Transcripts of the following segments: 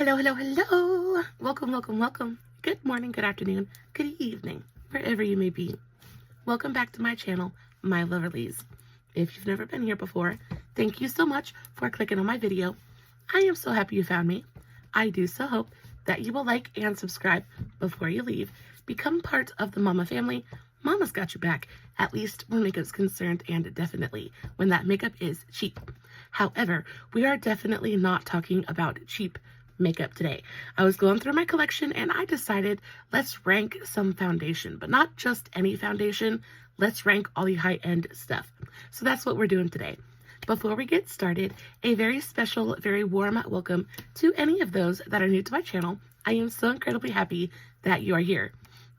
Hello, hello, hello. Welcome, welcome, welcome. Good morning, good afternoon, good evening, wherever you may be. Welcome back to my channel, my lovelies. If you've never been here before, thank you so much for clicking on my video. I am so happy you found me. I do so hope that you will like and subscribe before you leave. Become part of the Mama family. Mama's got your back, at least when makeup's concerned, and definitely when that makeup is cheap. However, we are definitely not talking about cheap makeup today. I was going through my collection and I decided let's rank some foundation, but not just any foundation. Let's rank all the high-end stuff. So that's what we're doing today. Before we get started, a very special, very warm welcome to any of those that are new to my channel. I am so incredibly happy that you are here.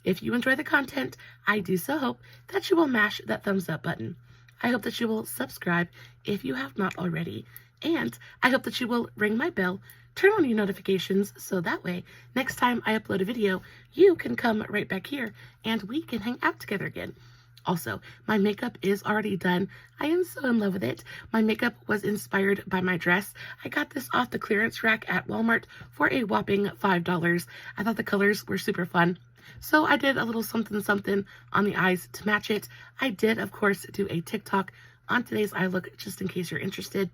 If you enjoy the content, I do so hope that you will mash that thumbs up button. I hope that you will subscribe if you have not already. And I hope that you will ring my bell, turn on your notifications, so that way, next time I upload a video, you can come right back here and we can hang out together again. Also, my makeup is already done. I am so in love with it. My makeup was inspired by my dress. I got this off the clearance rack at Walmart for a whopping $5. I thought the colors were super fun. So I did a little something on the eyes to match it. I did, of course, do a TikTok on today's eye look, just in case you're interested.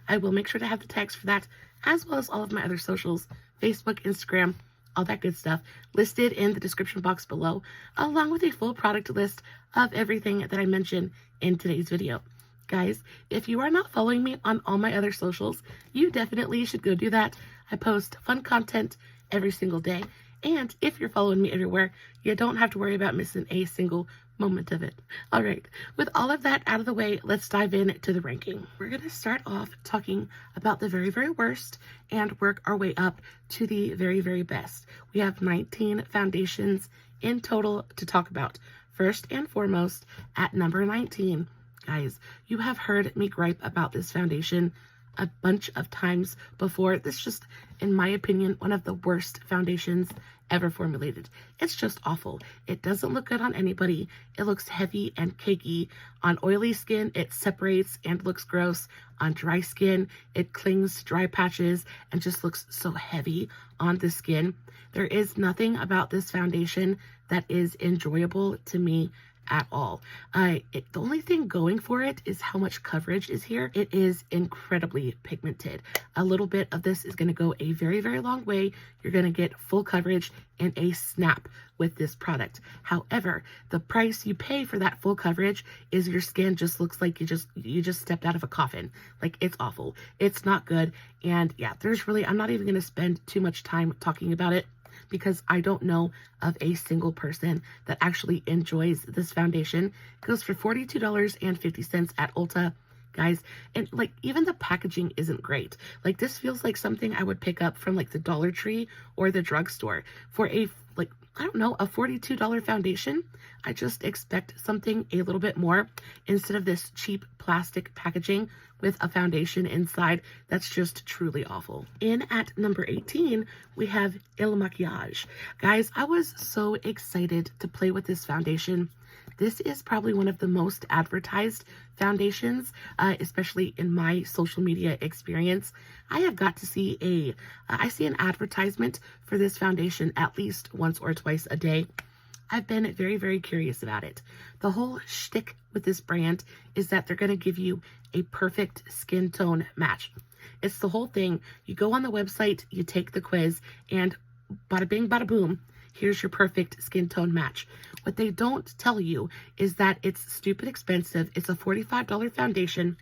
I will make sure to have the tags for that, as well as all of my other socials, Facebook, Instagram, all that good stuff, listed in the description box below, along with a full product list of everything that I mentioned in today's video. Guys, if you are not following me on all my other socials, you definitely should go do that. I post fun content every single day. And if you're following me everywhere, you don't have to worry about missing a single moment of it. All right, with all of that out of the way, let's dive into the ranking. We're going to start off talking about the very, very worst and work our way up to the very, very best. We have 19 foundations in total to talk about. First and foremost, at number 19, guys, you have heard me gripe about this foundation a bunch of times before. This is just, in my opinion, one of the worst foundations ever formulated. It's just awful. It doesn't look good on anybody. It looks heavy and cakey. On oily skin, it separates and looks gross. On dry skin, it clings to dry patches and just looks so heavy on the skin. There is nothing about this foundation that is enjoyable to me at all. The only thing going for it is how much coverage is here. It is incredibly pigmented. A little bit of this is going to go a very, very long way. You're going to get full coverage in a snap with this product. However, the price you pay for that full coverage is your skin just looks like you just stepped out of a coffin. Like, it's awful. It's not good. And yeah, I'm not even going to spend too much time talking about it, because I don't know of a single person that actually enjoys this foundation. It goes for $42.50 at Ulta, guys. And like, even the packaging isn't great. Like, this feels like something I would pick up from like the Dollar Tree or the drugstore for a, like, I don't know, a $42 foundation. I just expect something a little bit more instead of this cheap plastic packaging with a foundation inside that's just truly awful. In at number 18, we have Il Maquillage. Guys, I was so excited to play with this foundation. This is probably one of the most advertised foundations, especially in my social media experience. I have got to see I see an advertisement for this foundation at least once or twice a day. I've been very, very curious about it. The whole shtick with this brand is that they're going to give you a perfect skin tone match. It's the whole thing. You go on the website, you take the quiz, and bada bing, bada boom, here's your perfect skin tone match. What they don't tell you is that it's stupid expensive. It's a $45 foundation,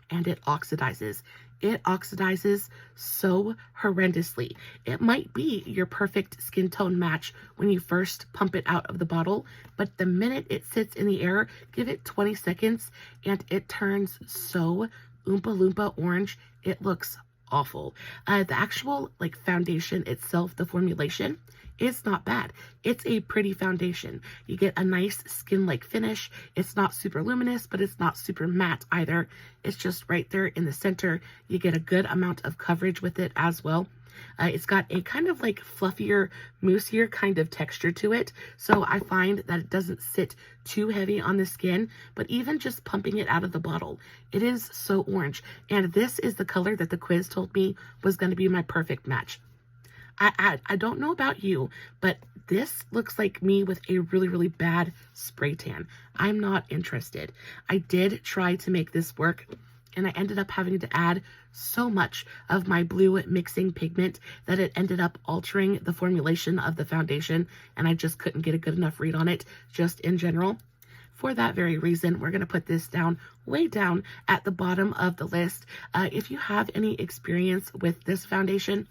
and it oxidizes. It oxidizes so horrendously. It might be your perfect skin tone match when you first pump it out of the bottle, but the minute it sits in the air, give it 20 seconds, and it turns so Oompa Loompa orange. It looks awful. The actual like foundation itself, the formulation, is not bad. It's a pretty foundation. You get a nice skin-like finish. It's not super luminous, but it's not super matte either. It's just right there in the center. You get a good amount of coverage with it as well. It's got a kind of like fluffier, moussier kind of texture to it. So I find that it doesn't sit too heavy on the skin, but even just pumping it out of the bottle, it is so orange. And this is the color that the quiz told me was going to be my perfect match. I don't know about you, but this looks like me with a really, really bad spray tan. I'm not interested. I did try to make this work, and I ended up having to add so much of my blue mixing pigment that it ended up altering the formulation of the foundation, and I just couldn't get a good enough read on it just in general. For that very reason, we're going to put this down way down at the bottom of the list. If you have any experience with this foundation,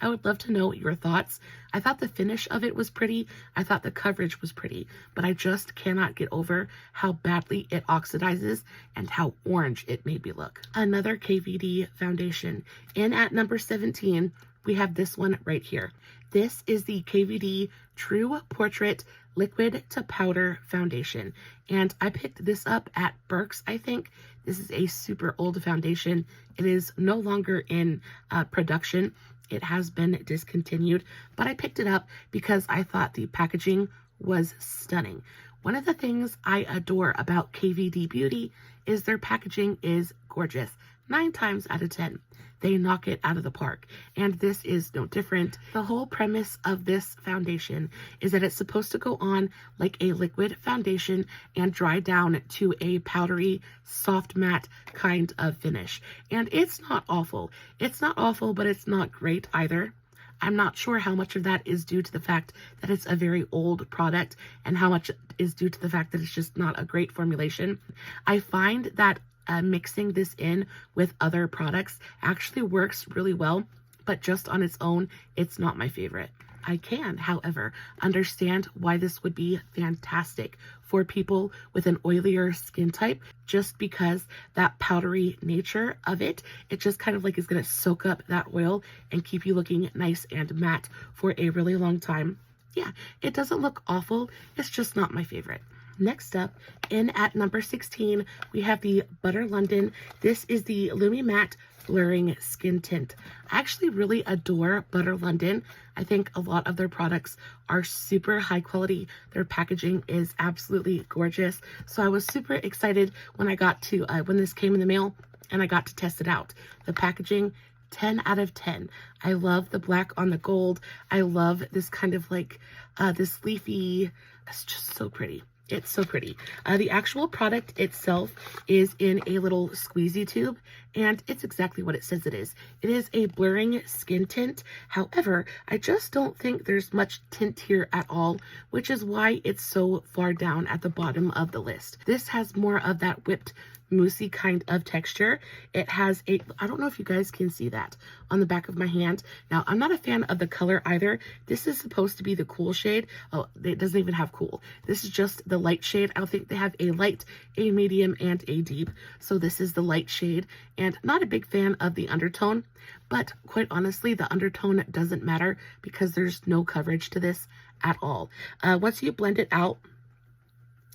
I would love to know your thoughts. I thought the finish of it was pretty. I thought the coverage was pretty, but I just cannot get over how badly it oxidizes and how orange it made me look. Another KVD foundation. In at number 17, we have this one right here. This is the KVD True Portrait Liquid to Powder Foundation. And I picked this up at Burke's, I think. This is a super old foundation. It is no longer in production. It has been discontinued, but I picked it up because I thought the packaging was stunning. One of the things I adore about KVD Beauty is their packaging is gorgeous. 9 times out of 10, they knock it out of the park, and this is no different. The whole premise of this foundation is that it's supposed to go on like a liquid foundation and dry down to a powdery, soft matte kind of finish. And it's not awful. It's not awful, but it's not great either. I'm not sure how much of that is due to the fact that it's a very old product and how much is due to the fact that it's just not a great formulation. I find that mixing this in with other products actually works really well, but just on its own, it's not my favorite. I can, however, understand why this would be fantastic for people with an oilier skin type, just because that powdery nature of it, it just kind of like is going to soak up that oil and keep you looking nice and matte for a really long time. Yeah, it doesn't look awful. It's just not my favorite. Next up, in at number 16, we have the Butter London. This is the Lumi Matte Blurring Skin Tint. I actually really adore Butter London. I think a lot of their products are super high quality. Their packaging is absolutely gorgeous. So I was super excited when I got to, when this came in the mail and I got to test it out. The packaging, 10 out of 10. I love the black on the gold. I love this kind of like, this leafy, it's just so pretty. It's so pretty. The actual product itself is in a little squeezy tube, and it's exactly what it says it is. It is a blurring skin tint. However, I just don't think there's much tint here at all, which is why it's so far down at the bottom of the list. This has more of that whipped moussey kind of texture. It has a, I don't know if you guys can see that on the back of my hand. Now, I'm not a fan of the color either. This is supposed to be the cool shade. Oh, it doesn't even have cool. This is just the light shade. I don't think they have a light, a medium, and a deep. So this is the light shade, and not a big fan of the undertone, but quite honestly, the undertone doesn't matter because there's no coverage to this at all. Once you blend it out,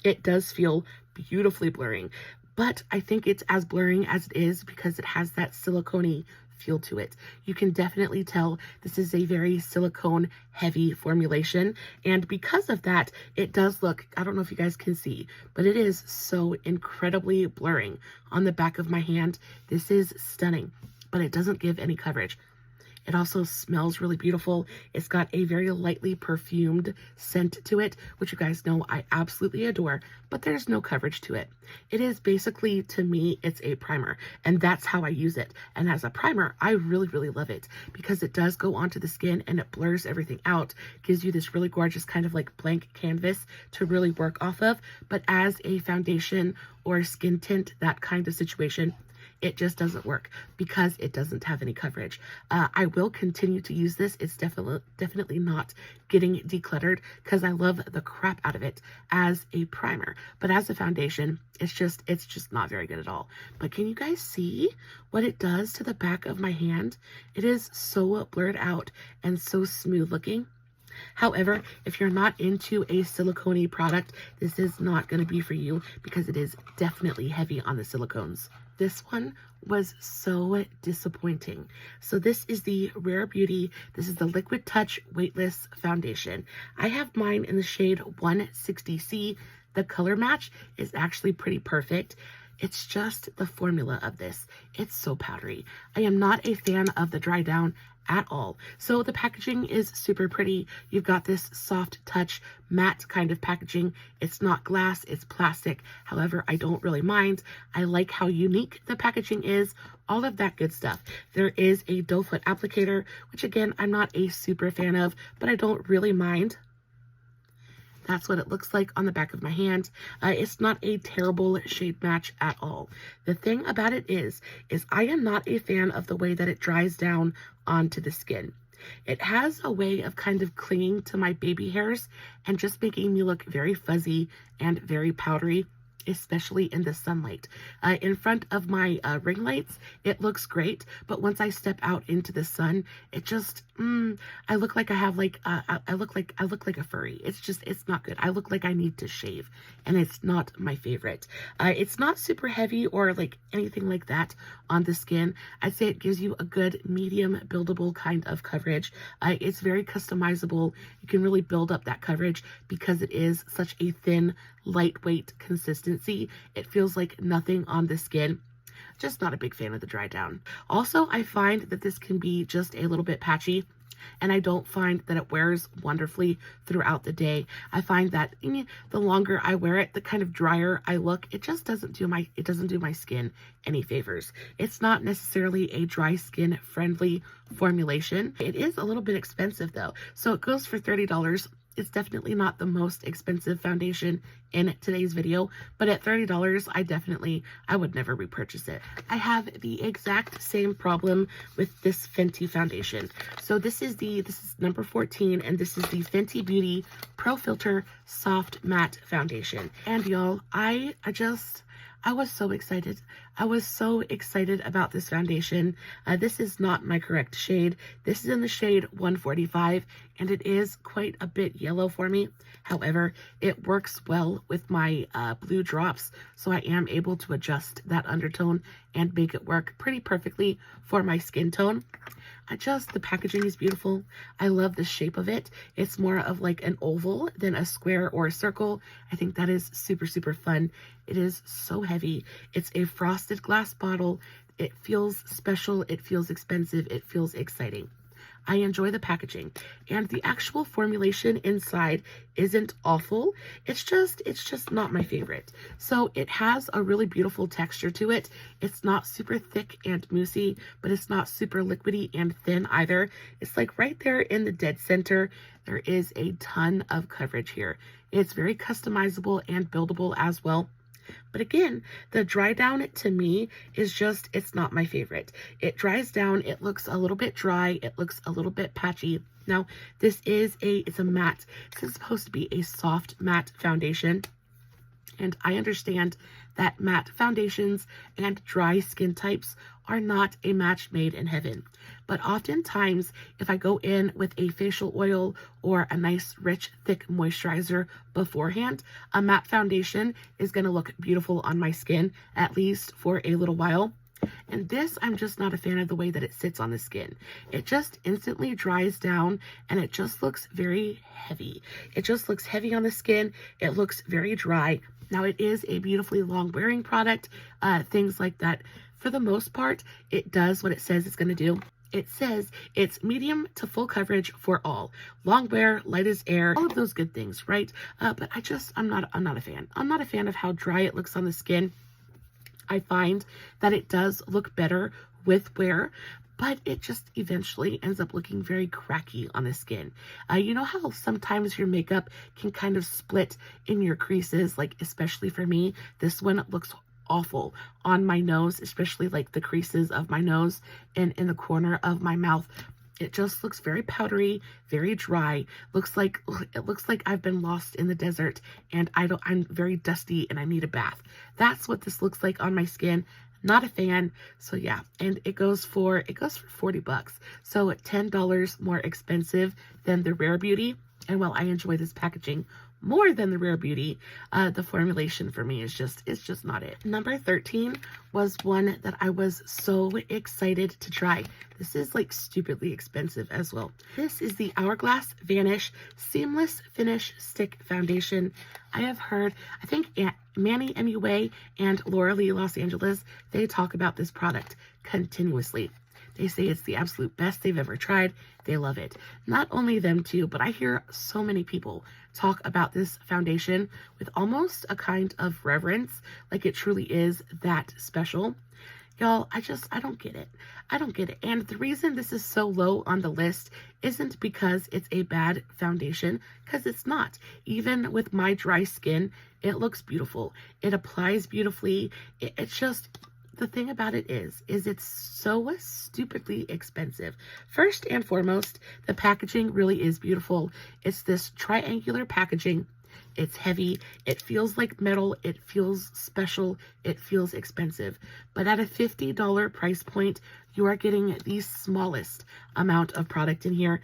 it does feel beautifully blurring. But I think it's as blurring as it is because it has that silicone feel to it. You can definitely tell this is a very silicone heavy formulation. And because of that, it does look, I don't know if you guys can see, but it is so incredibly blurring on the back of my hand. This is stunning, but it doesn't give any coverage. It also smells really beautiful. It's got a very lightly perfumed scent to it, which you guys know I absolutely adore, but there's no coverage to it. It is basically, to me, it's a primer, and that's how I use it. And as a primer, I really, really love it because it does go onto the skin and it blurs everything out, gives you this really gorgeous kind of like blank canvas to really work off of. But as a foundation or skin tint, that kind of situation, it just doesn't work because it doesn't have any coverage. I will continue to use this. It's definitely not getting decluttered because I love the crap out of it as a primer. But as a foundation, it's just not very good at all. But can you guys see what it does to the back of my hand? It is so blurred out and so smooth looking. However, if you're not into a silicone product, this is not going to be for you because it is definitely heavy on the silicones. This one was so disappointing. So this is the Rare Beauty. This is the Liquid Touch Weightless Foundation. I have mine in the shade 160C. The color match is actually pretty perfect. It's just the formula of this. It's so powdery. I am not a fan of the dry down at all. So the packaging is super pretty. You've got this soft touch matte kind of packaging. It's not glass, it's plastic. However, I don't really mind. I like how unique the packaging is, all of that good stuff. There is a doe foot applicator, which again, I'm not a super fan of, but I don't really mind. That's what it looks like on the back of my hand. It's not a terrible shade match at all. The thing about it is I am not a fan of the way that it dries down onto the skin. It has a way of kind of clinging to my baby hairs and just making me look very fuzzy and very powdery, especially in the sunlight. In front of my ring lights, it looks great, but once I step out into the sun, it just, I look like I have like, I look like a furry. It's not good. I look like I need to shave, and it's not my favorite. It's not super heavy or like anything like that on the skin. I'd say it gives you a good medium buildable kind of coverage. It's very customizable. You can really build up that coverage because it is such a thin, lightweight consistency. It feels like nothing on the skin. Just not a big fan of the dry down. Also, I find that this can be just a little bit patchy, and I don't find that it wears wonderfully throughout the day. I find that the longer I wear it, the kind of drier I look. It just doesn't do my skin any favors. It's not necessarily a dry skin friendly formulation. It is a little bit expensive though. So it goes for $30. It's definitely not the most expensive foundation in today's video, but at $30, I would never repurchase it. I have the exact same problem with this Fenty foundation. So this is number 14, and this is the Fenty Beauty Pro Filter Soft Matte Foundation. And y'all, I was so excited. I was so excited about this foundation. This is not my correct shade. This is in the shade 145, and it is quite a bit yellow for me. However, it works well with my blue drops, so I am able to adjust that undertone and make it work pretty perfectly for my skin tone. The packaging is beautiful. I love the shape of it. It's more of like an oval than a square or a circle. I think that is super, super fun. It is so heavy. It's a frosted glass bottle. It feels special. It feels expensive. It feels exciting. I enjoy the packaging, and the actual formulation inside isn't awful. It's just not my favorite. So it has a really beautiful texture to it. It's not super thick and moussey, but it's not super liquidy and thin either. It's like right there in the dead center. There is a ton of coverage here. It's very customizable and buildable as well. But again, the dry down to me is just, it's not my favorite. It dries down, it looks a little bit dry, it looks a little bit patchy. Now, it's a matte. This is supposed to be a soft matte foundation. And I understand that matte foundations and dry skin types are not a match made in heaven. But oftentimes, if I go in with a facial oil or a nice, rich, thick moisturizer beforehand, a matte foundation is going to look beautiful on my skin, at least for a little while. And this, I'm just not a fan of the way that it sits on the skin. It just instantly dries down, and it just looks very heavy. It just looks heavy on the skin. It looks very dry. Now, it is a beautifully long wearing product, things like that. For the most part, it does what it says it's going to do. It says it's medium to full coverage for all. Long wear, light as air, all of those good things, right? But I'm not a fan. I'm not a fan of how dry it looks on the skin. I find that it does look better with wear, but it just eventually ends up looking very cracky on the skin. You know how sometimes your makeup can kind of split in your creases, like especially for me, this one looks awful on my nose, especially like the creases of my nose and in the corner of my mouth. It just looks very powdery, very dry. It looks like I've been lost in the desert, and I'm very dusty and I need a bath. That's what this looks like on my skin. Not a fan. So yeah, and it goes for $40. So $10 more expensive than the Rare Beauty. And while I enjoy this packaging more than the Rare Beauty, the formulation for me is just, it's just not it. Number 13 was one that I was so excited to try. This is like stupidly expensive as well. This is the Hourglass Vanish Seamless Finish Stick Foundation. I have heard, I think Manny MUA and Laura Lee Los Angeles, they talk about this product continuously. They say it's the absolute best they've ever tried. They love it. Not only them too, but I hear so many people talk about this foundation with almost a kind of reverence, like it truly is that special. Y'all, I don't get it. I don't get it. And the reason this is so low on the list isn't because it's a bad foundation, because it's not. Even with my dry skin, it looks beautiful. It applies beautifully. It's just... The thing about it is it's so stupidly expensive. First and foremost, the packaging really is beautiful. It's this triangular packaging. It's heavy. It feels like metal. It feels special. It feels expensive. But at a $50 price point, you are getting the smallest amount of product in here.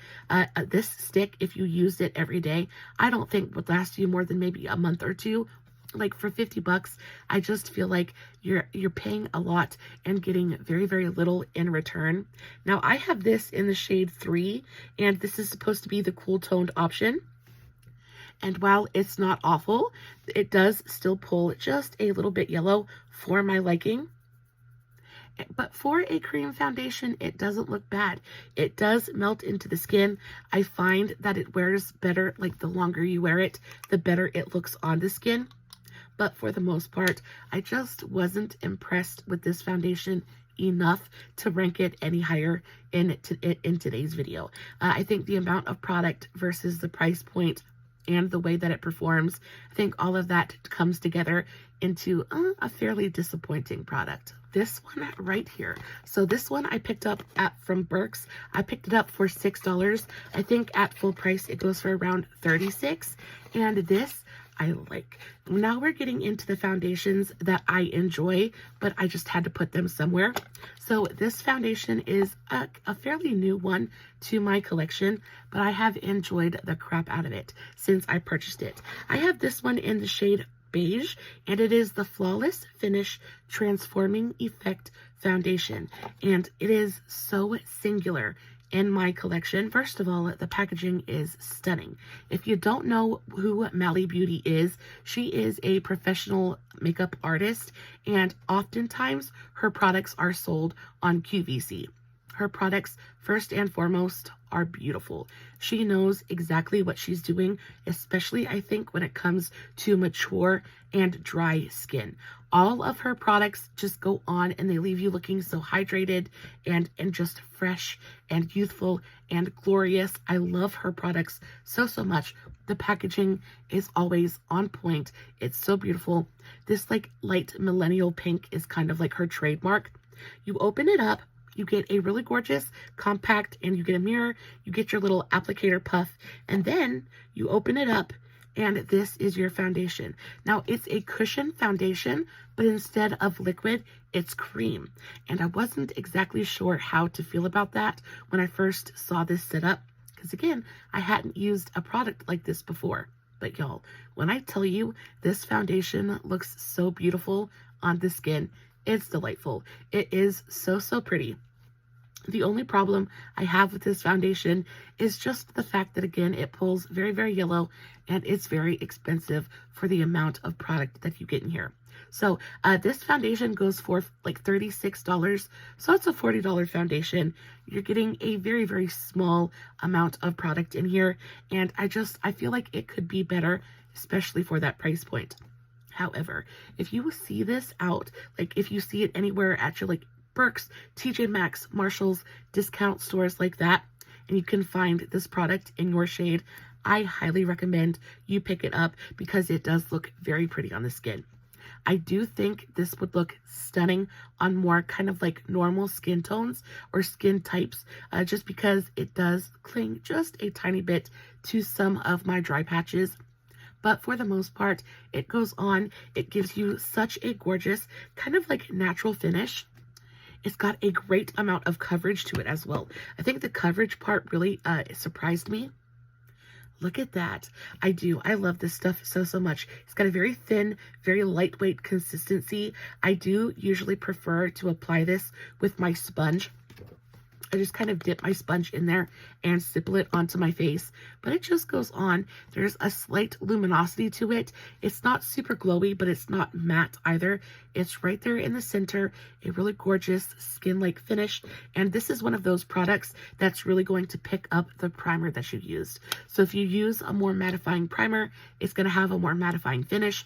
This stick, if you used it every day, I don't think would last you more than maybe a month or two. Like for 50 bucks, I just feel like you're paying a lot and getting very, very little in return. Now I have this in the shade 3, and this is supposed to be the cool toned option. And while it's not awful, it does still pull just a little bit yellow for my liking. But for a cream foundation, it doesn't look bad. It does melt into the skin. I find that it wears better, like the longer you wear it, the better it looks on the skin. But for the most part, I just wasn't impressed with this foundation enough to rank it any higher in today's video. I think the amount of product versus the price point and the way that it performs, I think all of that comes together into a fairly disappointing product. This one right here. So this one I picked up from Burke's. I picked it up for $6. I think at full price it goes for around $36. And this I like. Now we're getting into the foundations that I enjoy, but I just had to put them somewhere. So this foundation is a fairly new one to my collection, but I have enjoyed the crap out of it since I purchased it. I have this one in the shade Beige, and it is the Flawless Finish Transforming Effect Foundation, and it is so singular in my collection. First of all, the packaging is stunning. If you don't know who Mally Beauty is, she is a professional makeup artist, and oftentimes her products are sold on QVC. Her products, first and foremost, are beautiful. She knows exactly what she's doing, especially I think when it comes to mature and dry skin. All of her products just go on and they leave you looking so hydrated and just fresh and youthful and glorious. I love her products so much. The packaging is always on point. It's so beautiful. This like light millennial pink is kind of like her trademark. You open it up, you get a really gorgeous compact, and you get a mirror, you get your little applicator puff, and then you open it up and this is your foundation. Now it's a cushion foundation, but instead of liquid, it's cream. And I wasn't exactly sure how to feel about that when I first saw this set up, because again, I hadn't used a product like this before. But y'all, when I tell you this foundation looks so beautiful on the skin, it's delightful. It is so pretty. The only problem I have with this foundation is just the fact that, again, it pulls very, very yellow, and it's very expensive for the amount of product that you get in here. So this foundation goes for like $36. So it's a $40 foundation. You're getting a very, very small amount of product in here. And I feel like it could be better, especially for that price point. However, if you see this out, like if you see it anywhere at your like Burke's, TJ Maxx, Marshall's, discount stores like that, and you can find this product in your shade, I highly recommend you pick it up because it does look very pretty on the skin. I do think this would look stunning on more kind of like normal skin tones or skin types, just because it does cling just a tiny bit to some of my dry patches. But for the most part, it goes on. It gives you such a gorgeous kind of like natural finish. It's got a great amount of coverage to it as well. I think the coverage part really surprised me. Look at that. I do. I love this stuff so much. It's got a very thin, very lightweight consistency. I do usually prefer to apply this with my sponge. I just kind of dip my sponge in there and stipple it onto my face, but it just goes on. There's a slight luminosity to it. It's not super glowy, but it's not matte either. It's right there in the center, a really gorgeous skin-like finish, and this is one of those products that's really going to pick up the primer that you used. So if you use a more mattifying primer, it's going to have a more mattifying finish.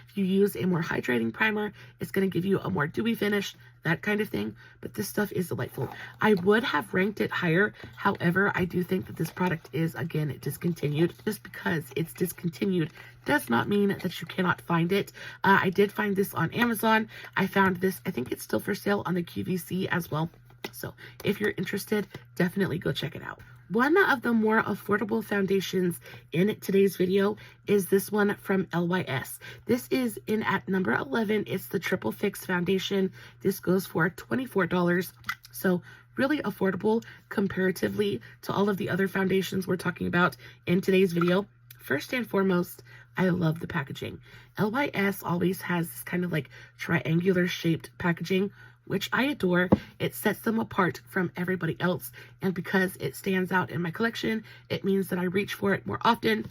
If you use a more hydrating primer, it's going to give you a more dewy finish, that kind of thing. But this stuff is delightful. I would have ranked it higher. However, I do think that this product is, again, discontinued. Just because it's discontinued does not mean that you cannot find it. I did find this on Amazon. I found this, I think it's still for sale on the QVC as well. So if you're interested, definitely go check it out. One of the more affordable foundations in today's video is this one from LYS. This is in at number 11. It's the Triple Fix Foundation. This goes for $24. So really affordable comparatively to all of the other foundations we're talking about in today's video. First and foremost, I love the packaging. LYS always has this kind of like triangular shaped packaging, which I adore. It sets them apart from everybody else, and because it stands out in my collection, it means that I reach for it more often.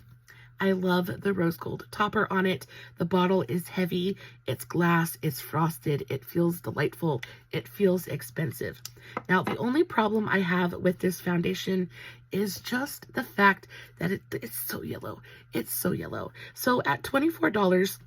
I love the rose gold topper on it. The bottle is heavy, it's glass, it's frosted, it feels delightful, it feels expensive. Now, the only problem I have with this foundation is just the fact that it's so yellow. It's so yellow. So at $24,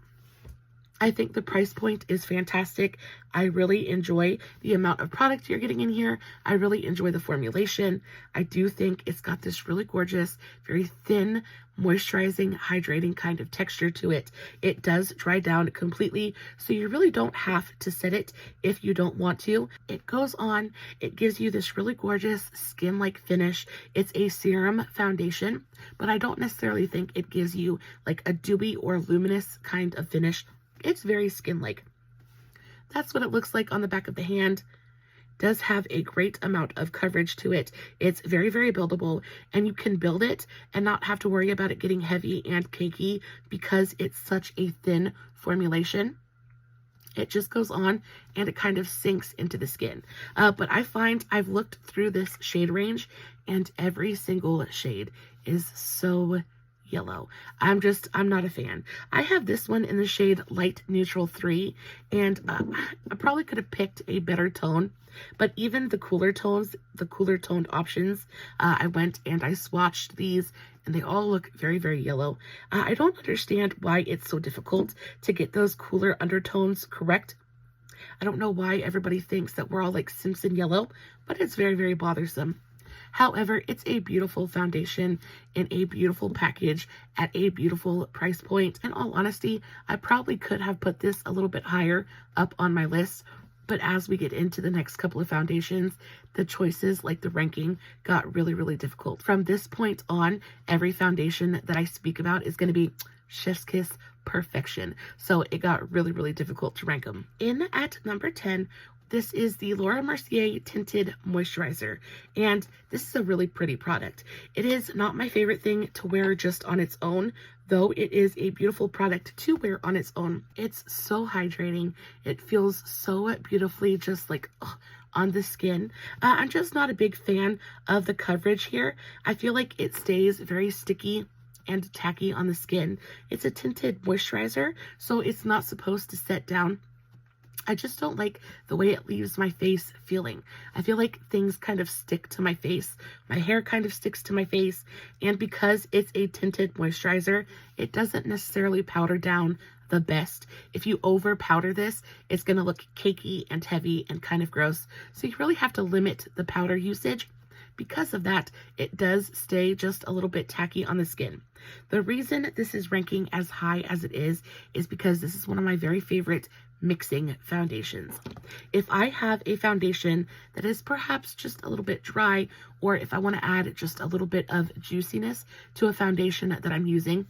I think the price point is fantastic. I really enjoy the amount of product you're getting in here. I really enjoy the formulation. I do think it's got this really gorgeous, very thin, moisturizing, hydrating kind of texture to it. It does dry down completely, so you really don't have to set it if you don't want to. It goes on. It gives you this really gorgeous skin-like finish. It's a serum foundation, but I don't necessarily think it gives you like a dewy or luminous kind of finish. It's very skin-like. That's what it looks like on the back of the hand. Does have a great amount of coverage to it. It's very buildable, and you can build it and not have to worry about it getting heavy and cakey because it's such a thin formulation. It just goes on and it kind of sinks into the skin. But I find I've looked through this shade range and every single shade is so yellow. I'm not a fan. I have this one in the shade Light Neutral 3, and I probably could have picked a better tone, but even the cooler tones, the cooler toned options, I went and I swatched these, and they all look very yellow. I don't understand why it's so difficult to get those cooler undertones correct. I don't know why everybody thinks that we're all like Simpson yellow, but it's very bothersome. However, it's a beautiful foundation in a beautiful package at a beautiful price point. In all honesty, I probably could have put this a little bit higher up on my list, but as we get into the next couple of foundations, the choices, like the ranking, got really difficult. From this point on, every foundation that I speak about is going to be chef's kiss perfection. So it got really difficult to rank them. In at number 10, this is the Laura Mercier Tinted Moisturizer, and this is a really pretty product. It is not my favorite thing to wear just on its own, though it is a beautiful product to wear on its own. It's so hydrating. It feels so beautifully just like on the skin. I'm just not a big fan of the coverage here. I feel like it stays very sticky and tacky on the skin. It's a tinted moisturizer, so it's not supposed to set down. I just don't like the way it leaves my face feeling. I feel like things kind of stick to my face. My hair kind of sticks to my face. And because it's a tinted moisturizer, it doesn't necessarily powder down the best. If you over powder this, it's going to look cakey and heavy and kind of gross. So you really have to limit the powder usage. Because of that, it does stay just a little bit tacky on the skin. The reason this is ranking as high as it is because this is one of my very favorite mixing foundations. If I have a foundation that is perhaps just a little bit dry, or if I want to add just a little bit of juiciness to a foundation that I'm using,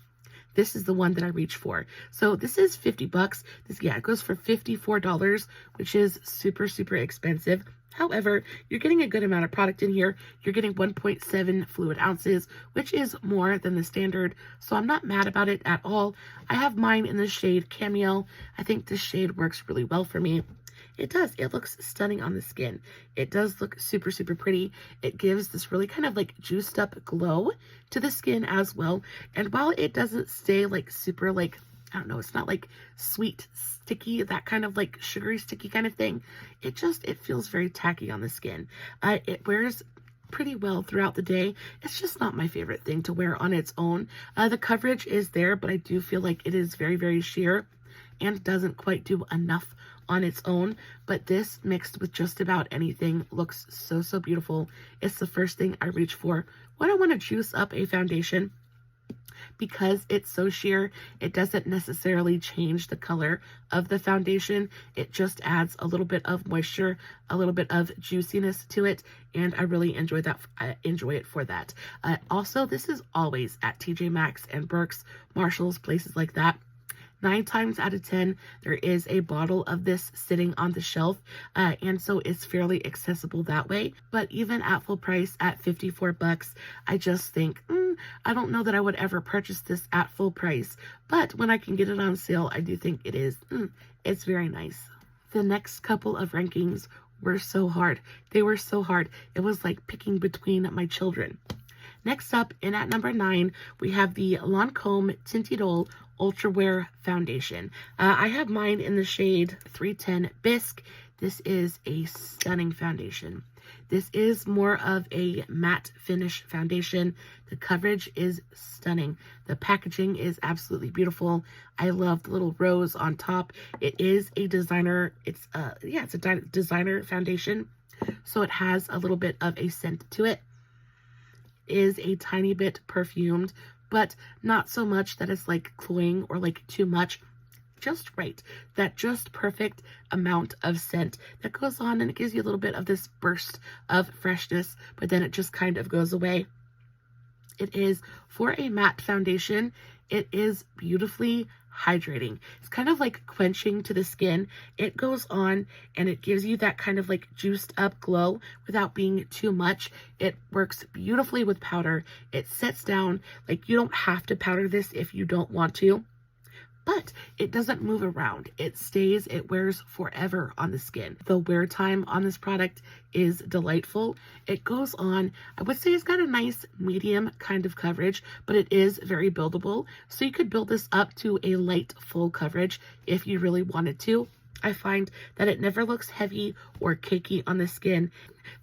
this is the one that I reach for. So this is $50. It goes for $54, which is super expensive. However, you're getting a good amount of product in here. You're getting 1.7 fluid ounces, which is more than the standard, so I'm not mad about it at all. I have mine in the shade Cameo. I think this shade works really well for me. It does. It looks stunning on the skin. It does look super, super pretty. It gives this really kind of like juiced up glow to the skin as well. And while it doesn't stay like super like, I don't know, it's not like sweet, sticky, that kind of like sugary, sticky kind of thing. It feels very tacky on the skin. It wears pretty well throughout the day. It's just not my favorite thing to wear on its own. The coverage is there, but I do feel like it is very, very sheer and doesn't quite do enough on its own. But this mixed with just about anything looks so, so beautiful. It's the first thing I reach for when I want to juice up a foundation. Because it's so sheer, it doesn't necessarily change the color of the foundation. It just adds a little bit of moisture, a little bit of juiciness to it, and I really enjoy that. I enjoy it for that. Also, this is always at TJ Maxx and Burke's, Marshalls, places like that. 9 times out of 10, there is a bottle of this sitting on the shelf, and so it's fairly accessible that way. But even at full price at 54 bucks, I just think, I don't know that I would ever purchase this at full price. But when I can get it on sale, I do think it is, it's very nice. The next couple of rankings were so hard. They were so hard. It was like picking between my children. Next up, in at number 9, we have the Lancome Tinted Ultra Wear Foundation. I have mine in the shade 310 Bisque. This is a stunning foundation. This is more of a matte finish foundation. The coverage is stunning. The packaging is absolutely beautiful. I love the little rose on top. It is a designer, it's a designer foundation. So it has a little bit of a scent to it. It is a tiny bit perfumed, but not so much that it's like cloying or like too much. Just right. That just perfect amount of scent that goes on, and it gives you a little bit of this burst of freshness, but then it just kind of goes away. It is, for a matte foundation, it is beautifully hydrating. It's kind of like quenching to the skin. It goes on and it gives you that kind of like juiced up glow without being too much. It works beautifully with powder. It sets down. Like, you don't have to powder this if you don't want to. But it doesn't move around. It stays, it wears forever on the skin. The wear time on this product is delightful. It goes on, I would say it's got a nice medium kind of coverage, but it is very buildable. So you could build this up to a light full coverage if you really wanted to. I find that it never looks heavy or cakey on the skin.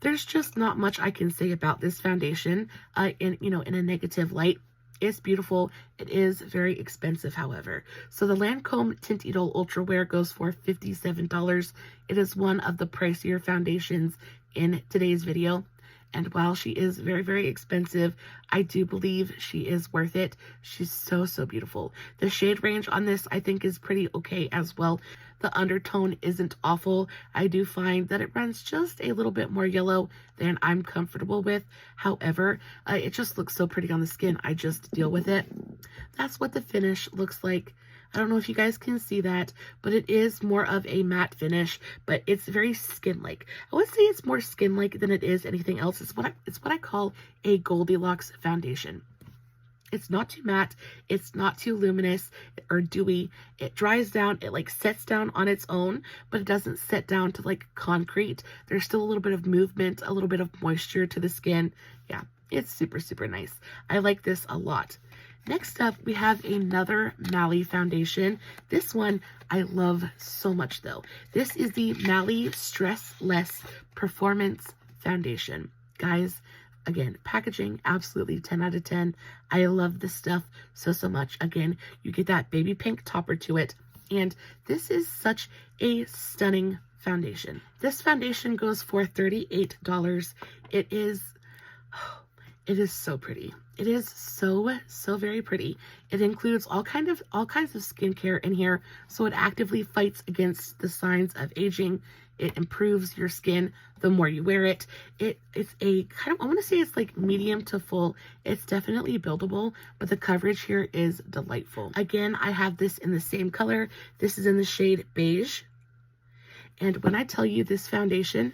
There's just not much I can say about this foundation in a negative light. It's beautiful. It is very expensive, however. So the Lancome Tint Idole Ultra Wear goes for $57. It is one of the pricier foundations in today's video. And while she is very, very expensive, I do believe she is worth it. She's so, so beautiful. The shade range on this, I think, is pretty okay as well. The undertone isn't awful. I do find that it runs just a little bit more yellow than I'm comfortable with. However, it just looks so pretty on the skin. I just deal with it. That's what the finish looks like. I don't know if you guys can see that, but it is more of a matte finish, but it's very skin-like. I would say it's more skin-like than it is anything else. It's what I call a Goldilocks foundation. It's not too matte, it's not too luminous or dewy. It dries down, it like sets down on its own, but it doesn't set down to like concrete. There's still a little bit of movement, a little bit of moisture to the skin. Yeah, it's super, super nice. I like this a lot. Next up, we have another Mally foundation. This one I love so much though. This is the Mally Stress Less Performance Foundation. Guys, again, packaging, absolutely 10 out of 10. I love this stuff so, so much. Again, you get that baby pink topper to it. And this is such a stunning foundation. This foundation goes for $38. It is so pretty. It is so, so very pretty. It includes all kinds of skincare in here. So it actively fights against the signs of aging. It improves your skin the more you wear it. It's a kind of, I want to say it's like medium to full. It's definitely buildable, but the coverage here is delightful. Again, I have this in the same color. This is in the shade beige. And when I tell you this foundation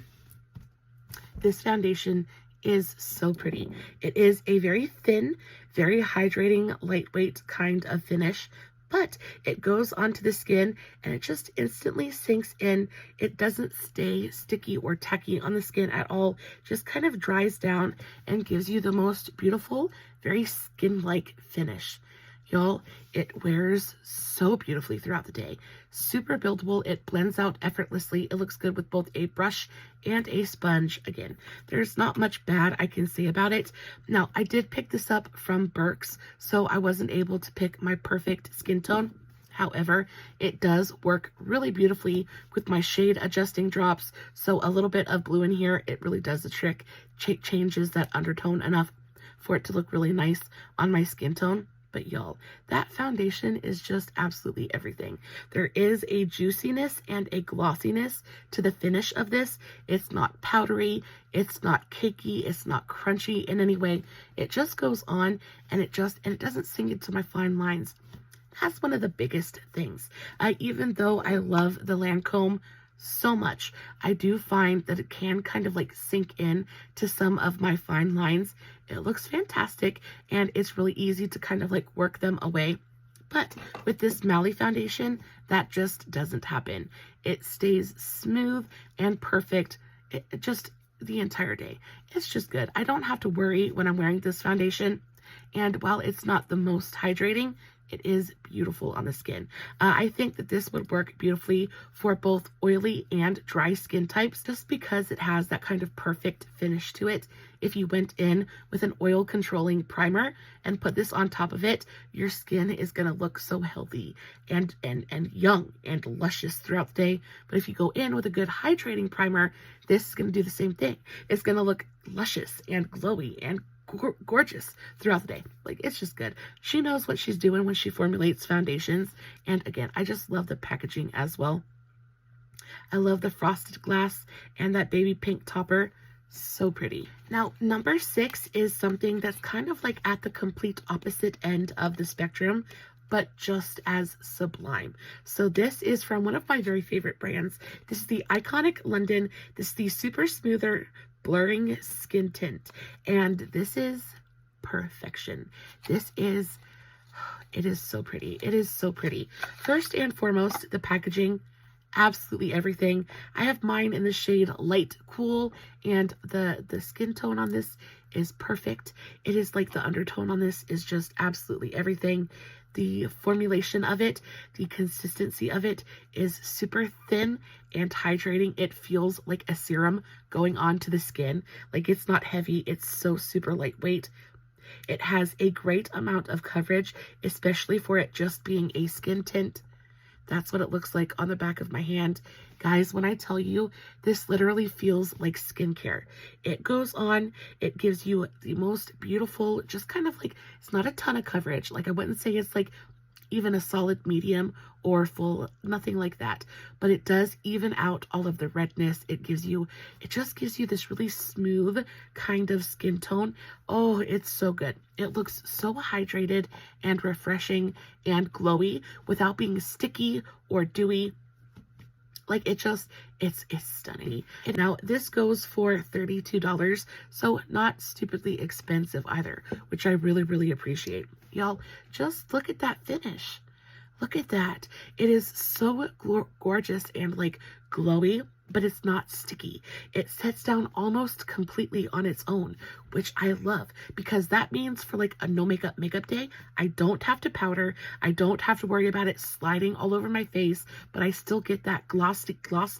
This foundation is so pretty. It is a very thin, very hydrating, lightweight kind of finish, but it goes onto the skin and it just instantly sinks in. It doesn't stay sticky or tacky on the skin at all, just kind of dries down and gives you the most beautiful, very skin-like finish. Y'all, it wears so beautifully throughout the day. Super buildable. It blends out effortlessly. It looks good with both a brush and a sponge. Again, there's not much bad I can say about it. Now, I did pick this up from Burke's, so I wasn't able to pick my perfect skin tone. However, it does work really beautifully with my shade adjusting drops. So a little bit of blue in here, it really does the trick. Changes that undertone enough for it to look really nice on my skin tone. But y'all, that foundation is just absolutely everything. There is a juiciness and a glossiness to the finish of this. It's not powdery, it's not cakey, it's not crunchy in any way. It just goes on and it doesn't sink into my fine lines. That's one of the biggest things. Even though I love the Lancome so much, I do find that it can kind of like sink in to some of my fine lines. It looks fantastic and it's really easy to kind of like work them away. But with this Mally foundation, that just doesn't happen. It stays smooth and perfect it just the entire day. It's just good. I don't have to worry when I'm wearing this foundation. And while it's not the most hydrating, it is beautiful on the skin. I think that this would work beautifully for both oily and dry skin types just because it has that kind of perfect finish to it. If you went in with an oil controlling primer and put this on top of it, your skin is going to look so healthy and young and luscious throughout the day. But if you go in with a good hydrating primer, this is going to do the same thing. It's going to look luscious and glowy and gorgeous throughout the day. Like, it's just good. She knows what she's doing when she formulates foundations. And again, I just love the packaging as well. I love the frosted glass and that baby pink topper. So pretty. Now, number 6 is something that's kind of like at the complete opposite end of the spectrum, but just as sublime. So this is from one of my very favorite brands. This is the Iconic London. This is the Super Smoother Blurring Skin Tint, and this is perfection. It is so pretty. It is so pretty. First and foremost, the packaging, absolutely everything. I have mine in the shade Light Cool, and the skin tone on this is perfect. It is like the undertone on this is just absolutely everything. The formulation of it, the consistency of it is super thin and hydrating. It feels like a serum going onto the skin. Like, it's not heavy. It's so super lightweight. It has a great amount of coverage, especially for it just being a skin tint. That's what it looks like on the back of my hand. Guys, when I tell you, this literally feels like skincare. It goes on, it gives you the most beautiful, just kind of like, it's not a ton of coverage. Like, I wouldn't say it's like even a solid medium or full, nothing like that. But it does even out all of the redness. It just gives you this really smooth kind of skin tone. Oh, it's so good. It looks so hydrated and refreshing and glowy without being sticky or dewy. Like, it's stunning. And now this goes for $32, so not stupidly expensive either, which I really, really appreciate. Y'all, just look at that finish. Look at that. It is so gorgeous and like glowy, but it's not sticky. It sets down almost completely on its own, which I love, because that means for like a no makeup day, I don't have to powder. I don't have to worry about it sliding all over my face, but I still get that glossed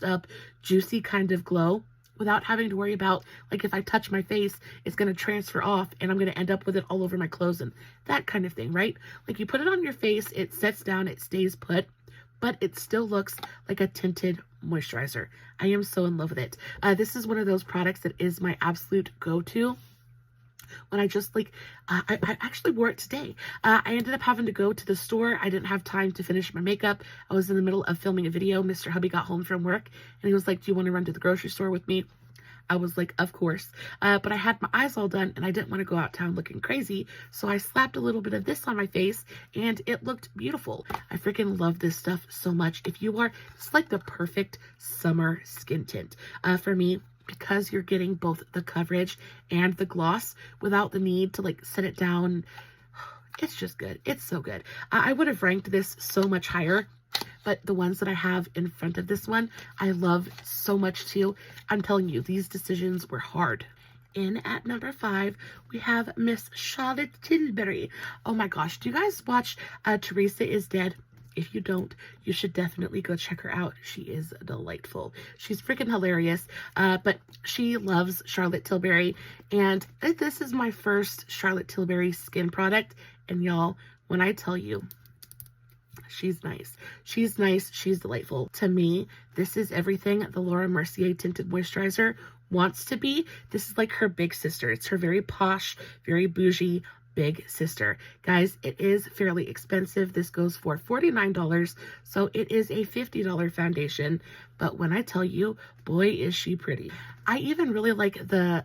up, juicy kind of glow without having to worry about, like, if I touch my face, it's going to transfer off and I'm going to end up with it all over my clothes and that kind of thing, right? Like, you put it on your face, it sets down, it stays put, but it still looks like a tinted moisturizer. I am so in love with it. This is one of those products that is my absolute go-to when I just like, I actually wore it today. I ended up having to go to the store. I didn't have time to finish my makeup. I was in the middle of filming a video. Mr. Hubby got home from work and he was like, do you want to run to the grocery store with me? I was like, of course. But I had my eyes all done and I didn't want to go out town looking crazy. So I slapped a little bit of this on my face and it looked beautiful. I freaking love this stuff so much. If you are, it's like the perfect summer skin tint. For me, because you're getting both the coverage and the gloss without the need to like set it down. It's just good. It's so good. I would have ranked this so much higher, but the ones that I have in front of this one, I love so much too. I'm telling you, these decisions were hard. In at number 5, we have Miss Charlotte Tilbury. Oh my gosh, do you guys watch Teresa is Dead? If you don't, you should definitely go check her out. She is delightful. She's freaking hilarious, but she loves Charlotte Tilbury, and this is my first Charlotte Tilbury skin product, and y'all, when I tell you, she's nice. She's nice. She's delightful. To me, this is everything the Laura Mercier Tinted Moisturizer wants to be. This is like her big sister. It's her very posh, very bougie big sister. Guys, it is fairly expensive. This goes for $49, so it is a $50 foundation. But when I tell you, boy, is she pretty. I even really like the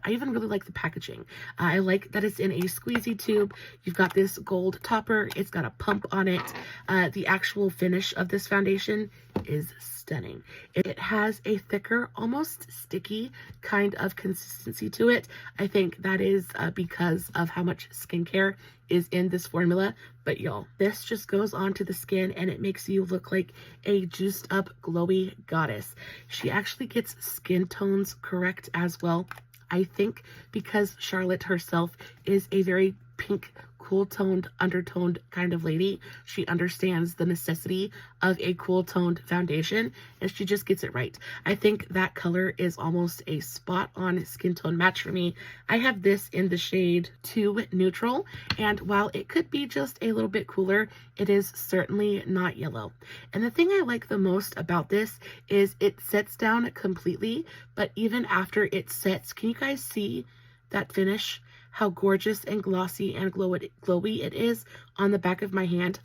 packaging. I like that it's in a squeezy tube. You've got this gold topper. It's got a pump on it. The actual finish of this foundation is stunning. It has a thicker, almost sticky kind of consistency to it. I think that is because of how much skincare is in this formula. But y'all, this just goes onto the skin and it makes you look like a juiced up, glowy goddess. She actually gets skin tones correct as well. I think because Charlotte herself is a very pink, cool-toned, undertoned kind of lady, she understands the necessity of a cool-toned foundation, and she just gets it right. I think that color is almost a spot-on skin tone match for me. I have this in the shade 2 Neutral, and while it could be just a little bit cooler, it is certainly not yellow. And the thing I like the most about this is it sets down completely, but even after it sets, can you guys see that finish? How gorgeous and glossy and glowy it is on the back of my hand.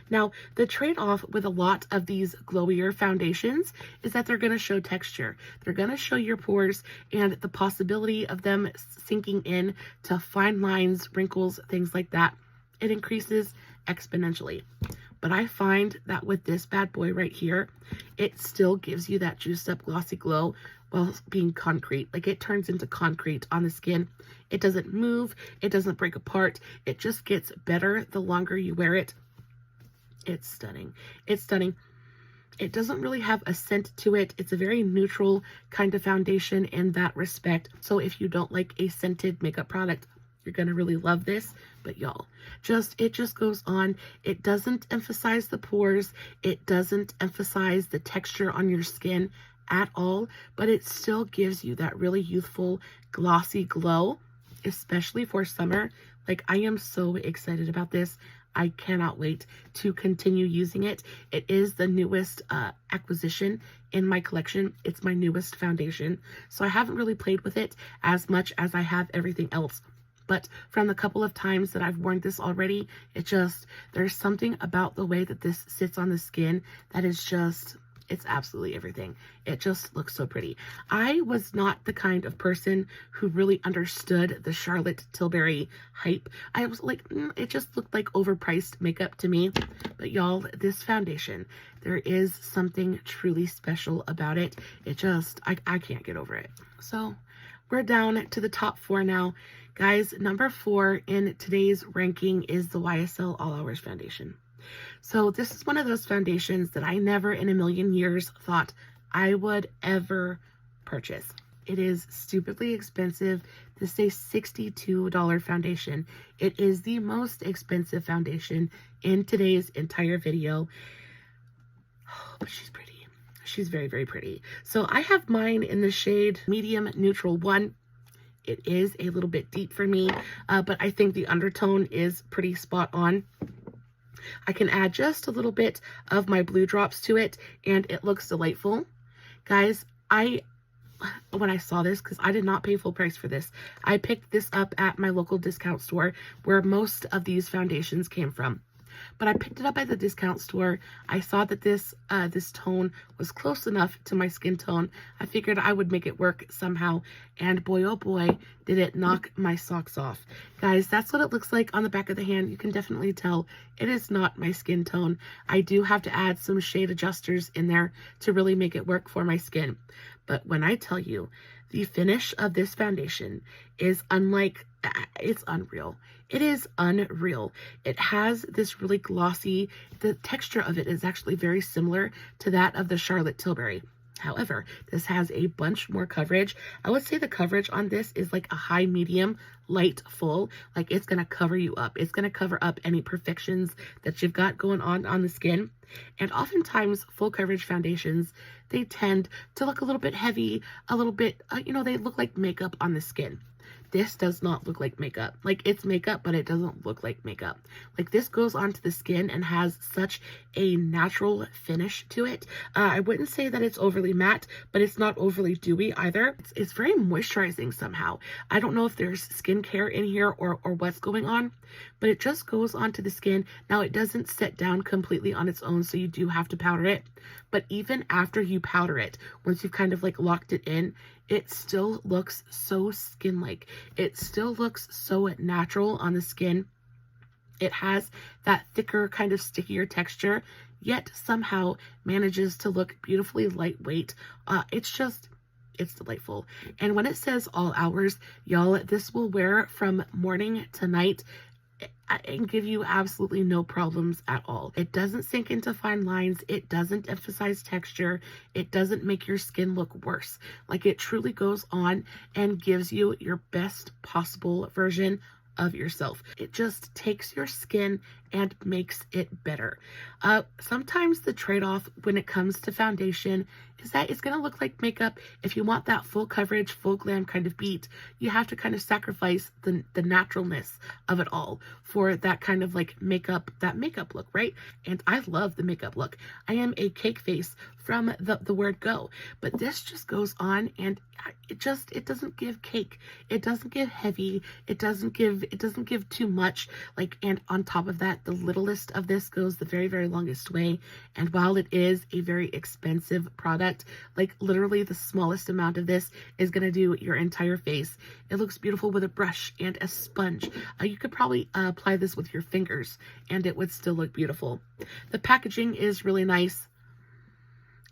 Now, the trade-off with a lot of these glowier foundations is that they're going to show texture. They're going to show your pores and the possibility of them sinking in to fine lines, wrinkles, things like that. It increases exponentially. But I find that with this bad boy right here, it still gives you that juiced up glossy glow while being concrete. Like, it turns into concrete on the skin. It doesn't move. It doesn't break apart. It just gets better the longer you wear it. It's stunning. It's stunning. It doesn't really have a scent to it. It's a very neutral kind of foundation in that respect. So if you don't like a scented makeup product, you're gonna really love this. But y'all, it just goes on. It doesn't emphasize the pores. It doesn't emphasize the texture on your skin at all, but it still gives you that really youthful, glossy glow, especially for summer. Like, I am so excited about this. I cannot wait to continue using it. It is the newest acquisition in my collection. It's my newest foundation, so I haven't really played with it as much as I have everything else. But from the couple of times that I've worn this already, there's something about the way that this sits on the skin that is just, it's absolutely everything. It just looks so pretty. I was not the kind of person who really understood the Charlotte Tilbury hype. I was like, it just looked like overpriced makeup to me. But y'all, this foundation, there is something truly special about it. It just, I can't get over it. So we're down to the top 4 now. Guys, number 4 in today's ranking is the YSL All Hours Foundation. So this is one of those foundations that I never in a million years thought I would ever purchase. It is stupidly expensive. This is a $62 foundation. It is the most expensive foundation in today's entire video. Oh, but she's pretty. She's very, very pretty. So I have mine in the shade Medium Neutral 1. It is a little bit deep for me, but I think the undertone is pretty spot on. I can add just a little bit of my blue drops to it, and it looks delightful. Guys, when I saw this, because I did not pay full price for this, I picked this up at my local discount store where most of these foundations came from. But I picked it up at the discount store. I saw that this tone was close enough to my skin tone. I figured I would make it work somehow. And boy, oh boy, did it knock my socks off. Guys, that's what it looks like on the back of the hand. You can definitely tell it is not my skin tone. I do have to add some shade adjusters in there to really make it work for my skin. But when I tell you, The finish of this foundation is unlike, it's unreal. It is unreal. It has this really glossy, the texture of it is actually very similar to that of the Charlotte Tilbury. However, this has a bunch more coverage. I would say the coverage on this is like a high, medium, light, full. Like it's going to cover you up. It's going to cover up any imperfections that you've got going on the skin. And oftentimes full coverage foundations, they tend to look a little bit heavy, a little bit, you know, they look like makeup on the skin. This does not look like makeup. Like it's makeup, but it doesn't look like makeup. Like this goes onto the skin and has such a natural finish to it. I wouldn't say that it's overly matte, but it's not overly dewy either. It's very moisturizing somehow. I don't know if there's skincare in here or what's going on, but it just goes onto the skin. Now it doesn't set down completely on its own, so you do have to powder it. But even after you powder it, once you've kind of like locked it in, it still looks so skin-like. It still looks so natural on the skin. It has that thicker, kind of stickier texture, yet somehow manages to look beautifully lightweight. It's delightful. And when it says all hours, y'all, this will wear from morning to night and give you absolutely no problems at all. It doesn't sink into fine lines. It doesn't emphasize texture. It doesn't make your skin look worse. Like it truly goes on and gives you your best possible version of yourself. It just takes your skin and makes it better. Sometimes the trade-off when it comes to foundation is that it's going to look like makeup. If you want that full coverage, full glam kind of beat, you have to kind of sacrifice the naturalness of it all for that kind of like makeup, that makeup look, right? And I love the makeup look. I am a cake face from the word go, but this just goes on and it doesn't give cake. It doesn't give heavy. It doesn't give too much. Like, and on top of that, the littlest of this goes the very, very longest way. And while it is a very expensive product, like literally the smallest amount of this is going to do your entire face. It looks beautiful with a brush and a sponge. You could probably apply this with your fingers and it would still look beautiful. The packaging is really nice.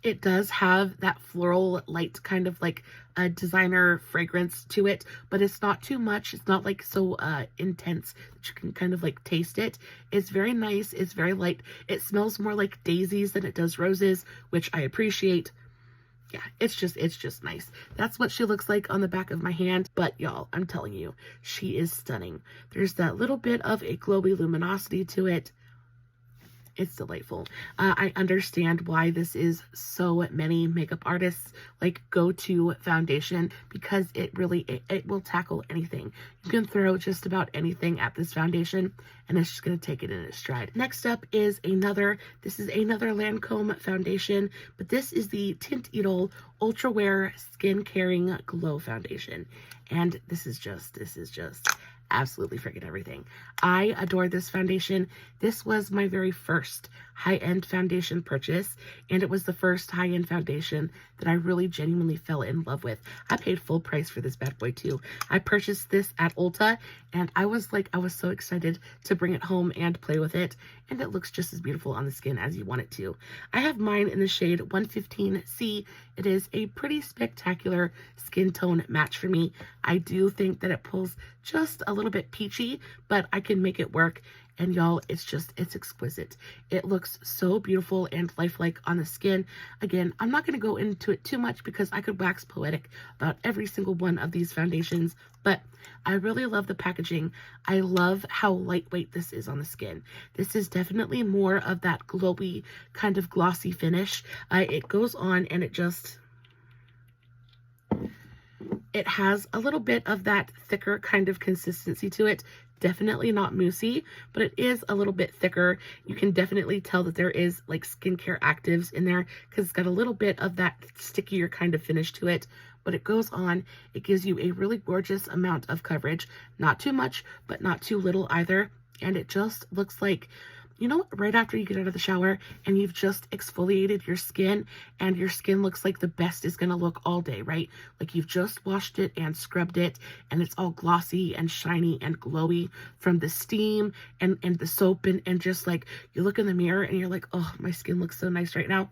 It does have that floral light kind of like a designer fragrance to it, but it's not too much. It's not like so intense that you can kind of like taste it. It's very nice. It's very light. It smells more like daisies than it does roses, which I appreciate. Yeah, it's just nice. That's what she looks like on the back of my hand. But y'all, I'm telling you, she is stunning. There's that little bit of a glowy luminosity to it. It's delightful. I understand why this is so many makeup artists like go-to foundation, because it will tackle anything. You can throw just about anything at this foundation and it's just going to take it in its stride. Next up is another Lancome foundation, but this is the Tint Idole Ultra Wear Skin Caring Glow Foundation. And this is just absolutely freaking everything. I adore this foundation. This was my very first high-end foundation purchase, and it was the first high-end foundation that I really genuinely fell in love with. I paid full price for this bad boy too. I purchased this at Ulta, and I was so excited to bring it home and play with it, and it looks just as beautiful on the skin as you want it to. I have mine in the shade 115C. It is a pretty spectacular skin tone match for me. I do think that it pulls just a little bit peachy, but I can make it work. And y'all, it's exquisite. It looks so beautiful and lifelike on the skin. Again, I'm not going to go into it too much because I could wax poetic about every single one of these foundations, but I really love the packaging. I love how lightweight this is on the skin. This is definitely more of that glowy kind of glossy finish. It goes on and it has a little bit of that thicker kind of consistency to it. Definitely not moussey, but it is a little bit thicker. You can definitely tell that there is like skincare actives in there because it's got a little bit of that stickier kind of finish to it. But it goes on. It gives you a really gorgeous amount of coverage. Not too much, but not too little either. And it just looks like you know, right after you get out of the shower and you've just exfoliated your skin and your skin looks like the best it's going to look all day, right? Like you've just washed it and scrubbed it and it's all glossy and shiny and glowy from the steam and the soap and just like you look in the mirror and you're like, oh, my skin looks so nice right now.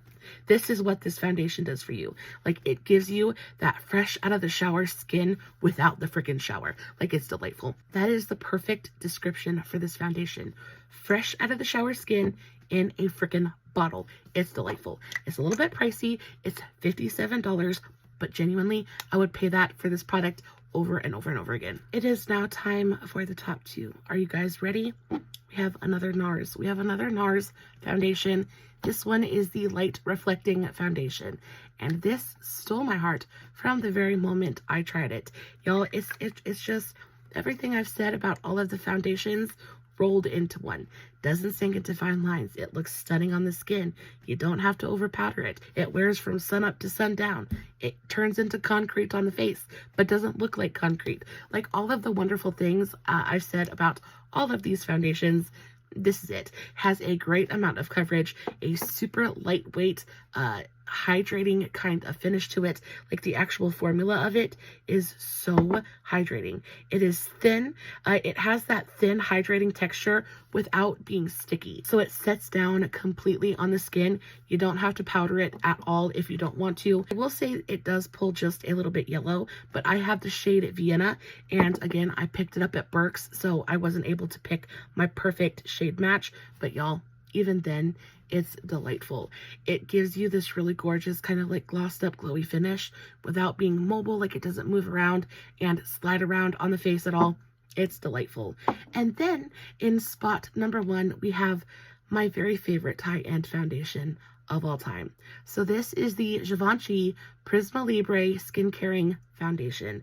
This is what this foundation does for you. Like it gives you that fresh out of the shower skin without the freaking shower. Like it's delightful. That is the perfect description for this foundation. Fresh out of the shower skin in a freaking bottle. It's delightful. It's a little bit pricey. It's $57, but genuinely, I would pay that for this product over and over and over again. It is now time for the top two. Are you guys ready? We have another NARS. We have another NARS foundation. This one is the Light Reflecting Foundation. And this stole my heart from the very moment I tried it. Y'all, it's just everything I've said about all of the foundations rolled into one. Doesn't sink into fine lines. It looks stunning on the skin. You don't have to over powder it. It wears from sun up to sundown. It turns into concrete on the face, but doesn't look like concrete. Like all of the wonderful things I've said about all of these foundations, this is it. Has a great amount of coverage, a super lightweight, hydrating kind of finish to it. Like the actual formula of it is so hydrating. It is thin. It has that thin hydrating texture without being sticky. So it sets down completely on the skin. You don't have to powder it at all if you don't want to. I will say it does pull just a little bit yellow, but I have the shade Vienna, and again, I picked it up at Burke's, so I wasn't able to pick my perfect shade match, but y'all, even then, it's delightful. It gives you this really gorgeous kind of like glossed up glowy finish without being mobile, like it doesn't move around and slide around on the face at all. It's delightful. And then in spot number one, we have my very favorite high-end foundation of all time. So this is the Givenchy Prisme Libre Skin Caring Foundation.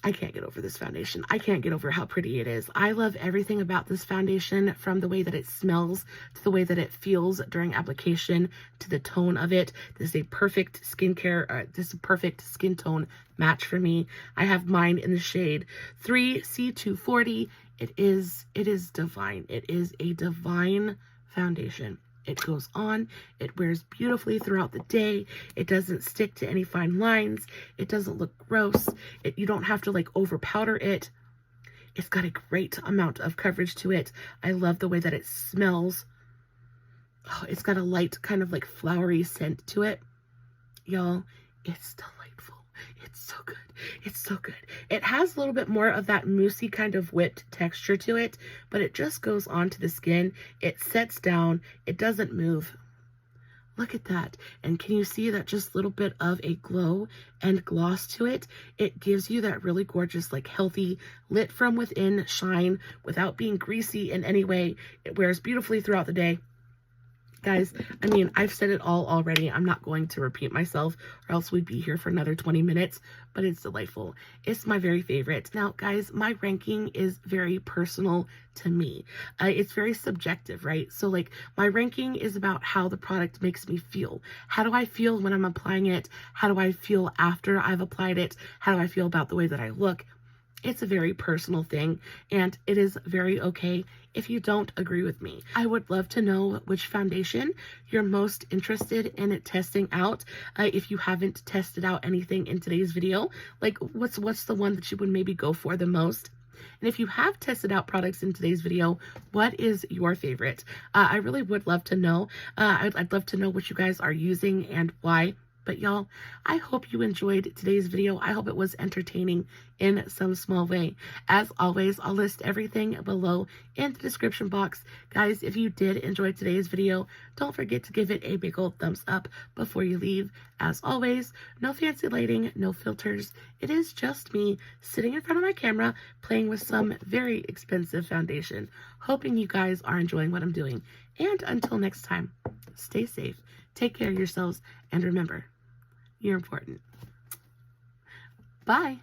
I can't get over this foundation. I can't get over how pretty it is. I love everything about this foundation, from the way that it smells to the way that it feels during application to the tone of it. This is a perfect skincare, this is a perfect skin tone match for me. I have mine in the shade 3C240. It is divine. It is a divine foundation. It goes on, it wears beautifully throughout the day. It doesn't stick to any fine lines. It doesn't look gross. You don't have to like over powder it. It's got a great amount of coverage to it. I love the way that it smells. Oh, it's got a light kind of like flowery scent to it. Y'all, it's delightful. It's so good. It's so good. It has a little bit more of that moussey kind of whipped texture to it, but it just goes onto the skin. It sets down. It doesn't move. Look at that. And can you see that just little bit of a glow and gloss to it? It gives you that really gorgeous, like healthy, lit from within shine without being greasy in any way. It wears beautifully throughout the day. Guys, I mean, I've said it all already. I'm not going to repeat myself or else we'd be here for another 20 minutes, but it's delightful. It's my very favorite. Now, guys, my ranking is very personal to me. It's very subjective, right? So like my ranking is about how the product makes me feel. How do I feel when I'm applying it? How do I feel after I've applied it? How do I feel about the way that I look? It's a very personal thing, and it is very okay if you don't agree with me. I would love to know which foundation you're most interested in testing out. If you haven't tested out anything in today's video, like what's the one that you would maybe go for the most? And if you have tested out products in today's video, what is your favorite? I really would love to know. I'd love to know what you guys are using and why. But y'all, I hope you enjoyed today's video. I hope it was entertaining in some small way. As always, I'll list everything below in the description box. Guys, if you did enjoy today's video, don't forget to give it a big old thumbs up before you leave. As always, no fancy lighting, no filters. It is just me sitting in front of my camera playing with some very expensive foundation. Hoping you guys are enjoying what I'm doing. And until next time, stay safe, take care of yourselves, and remember, you're important. Bye.